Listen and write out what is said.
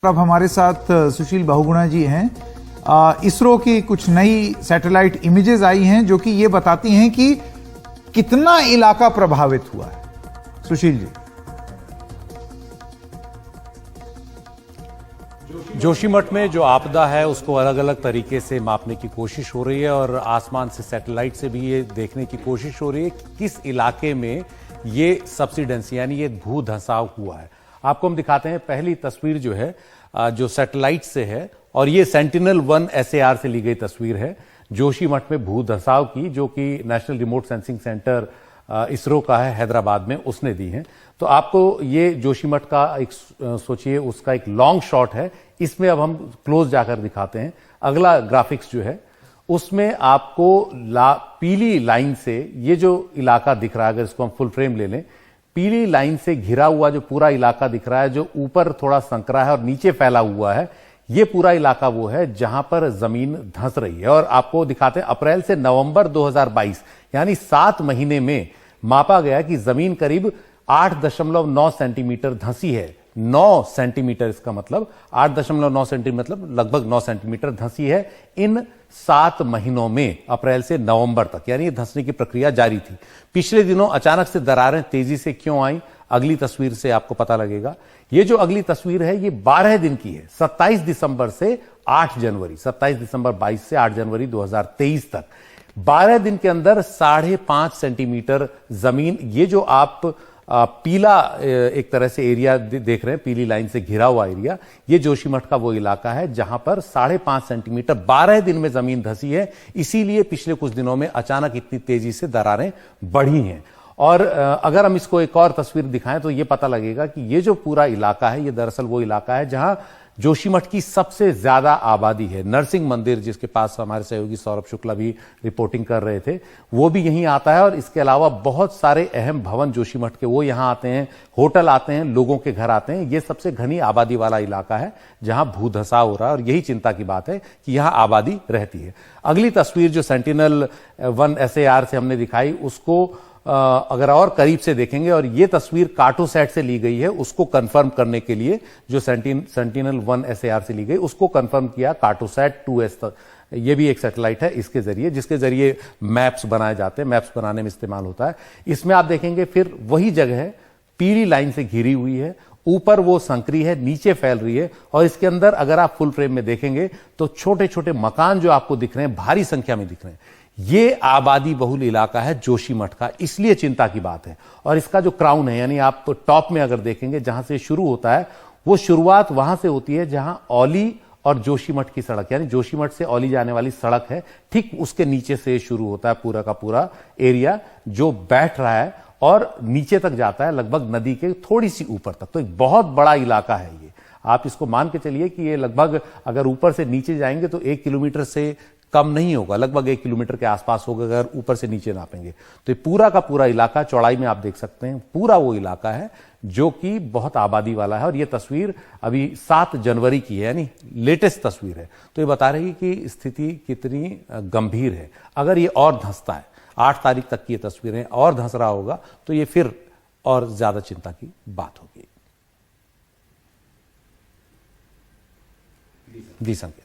अब हमारे साथ सुशील बहुगुणा जी हैं। इसरो की कुछ नई सैटेलाइट इमेजेस आई हैं जो कि ये बताती हैं कि कितना इलाका प्रभावित हुआ है। सुशील जी। जोशीमठ में जो आपदा है उसको अलग अलग तरीके से मापने की कोशिश हो रही है और आसमान से सैटेलाइट से भी ये देखने की कोशिश हो रही है कि किस इलाके में ये सबसिडेंस यानी ये भू धंसाव हुआ है। आपको हम दिखाते हैं पहली तस्वीर जो है जो सैटेलाइट से है और ये सेंटिनल-1 SAR से ली गई तस्वीर है जोशीमठ में भू धंसाव की, जो कि national remote sensing centre ISRO का है हैदराबाद में, उसने दी है। तो आपको ये जोशीमठ का एक सोचिए उसका एक लॉन्ग शॉट है, इसमें अब हम क्लोज जाकर दिखाते हैं। अगला ग्राफिक्स जो है उसमें आपको पीली लाइन से ये जो इलाका दिख रहा है, अगर इसको हम फुल फ्रेम ले लें, पीली लाइन से घिरा हुआ जो पूरा इलाका दिख रहा है, जो ऊपर थोड़ा संकरा है और नीचे फैला हुआ है, ये पूरा इलाका वो है जहां पर जमीन धंस रही है। और आपको दिखाते हैं अप्रैल से नवंबर 2022 यानी 7 महीने में मापा गया कि जमीन करीब 8.9 सेंटीमीटर धंसी है। 9 सेंटीमीटर इसका मतलब 8.9 सेंटीमीटर मतलब लगभग 9 सेंटीमीटर धंसी है इन 7 महीनों में, अप्रैल से नवंबर तक, यानी ये धंसने की प्रक्रिया जारी थी। पिछले दिनों अचानक से दरारें तेजी से क्यों आई, अगली तस्वीर से आपको पता लगेगा। ये जो अगली तस्वीर है ये 12 दिन की है, 27 दिसंबर से 8 जनवरी, 27 दिसंबर 22 से 8 जनवरी 2023 तक 12 दिन के अंदर 5.5 सेंटीमीटर जमीन, ये जो आप पीला एक तरह से एरिया देख रहे हैं, पीली लाइन से घिरा हुआ एरिया, ये जोशीमठ का वो इलाका है जहां पर 5.5 सेंटीमीटर 12 दिन में जमीन धंसी है। इसीलिए पिछले कुछ दिनों में अचानक इतनी तेजी से दरारें बढ़ी हैं। और अगर हम इसको एक और तस्वीर दिखाएं तो ये पता लगेगा कि ये जो पूरा इलाका है ये दरअसल वो इलाका है जहां जोशीमठ की सबसे ज्यादा आबादी है। नरसिंह मंदिर, जिसके पास हमारे सहयोगी सौरभ शुक्ला भी रिपोर्टिंग कर रहे थे, वो भी यहीं आता है। और इसके अलावा बहुत सारे अहम भवन जोशीमठ के वो यहां आते हैं, होटल आते हैं, लोगों के घर आते हैं। ये सबसे घनी आबादी वाला इलाका है जहां भू धंसाव हो रहा है और यही चिंता की बात है कि यहां आबादी रहती है। अगली तस्वीर जो सेंटिनल-1 SAR से हमने दिखाई उसको अगर और करीब से देखेंगे, और ये तस्वीर कार्टोसैट से ली गई है उसको कंफर्म करने के लिए, जो सेंटिनल-1 SAR से ली गई उसको कंफर्म किया कार्टोसैट 2S तक। ये भी एक सैटेलाइट है इसके जरिए, जिसके जरिए मैप्स बनाए जाते हैं, मैप्स बनाने में इस्तेमाल होता है। इसमें आप देखेंगे फिर वही जगह है, पीली लाइन से घिरी हुई है, ऊपर वो संकरी है, नीचे फैल रही है। और इसके अंदर अगर आप फुल फ्रेम में देखेंगे तो छोटे छोटे मकान जो आपको दिख रहे हैं, भारी संख्या में दिख रहे हैं। ये आबादी बहुल इलाका है जोशीमठ का, इसलिए चिंता की बात है। और इसका जो क्राउन है, यानी आप टॉप में अगर देखेंगे जहां से शुरू होता है, वो शुरुआत वहां से होती है जहां औली और जोशीमठ की सड़क, यानी जोशीमठ से औली जाने वाली सड़क है, ठीक उसके नीचे से शुरू होता है पूरा का पूरा एरिया जो बैठ रहा है और नीचे तक जाता है लगभग नदी के थोड़ी सी ऊपर तक। तो एक बहुत बड़ा इलाका है ये। आप इसको मान के चलिए कि ये लगभग अगर ऊपर से नीचे जाएंगे तो 1 किलोमीटर से कम नहीं होगा, लगभग 1 किलोमीटर के आसपास होगा अगर ऊपर से नीचे नापेंगे। तो ये पूरा का पूरा इलाका, चौड़ाई में आप देख सकते हैं, पूरा वो इलाका है जो कि बहुत आबादी वाला है। और ये तस्वीर अभी 7 जनवरी की है, यानी लेटेस्ट तस्वीर है। तो ये बता रही है कि स्थिति कितनी गंभीर है। अगर ये और धंसता है, 8 तारीख तक की ये तस्वीरें और धंस रहा होगा तो ये फिर और ज्यादा चिंता की बात होगी। जी संकेत।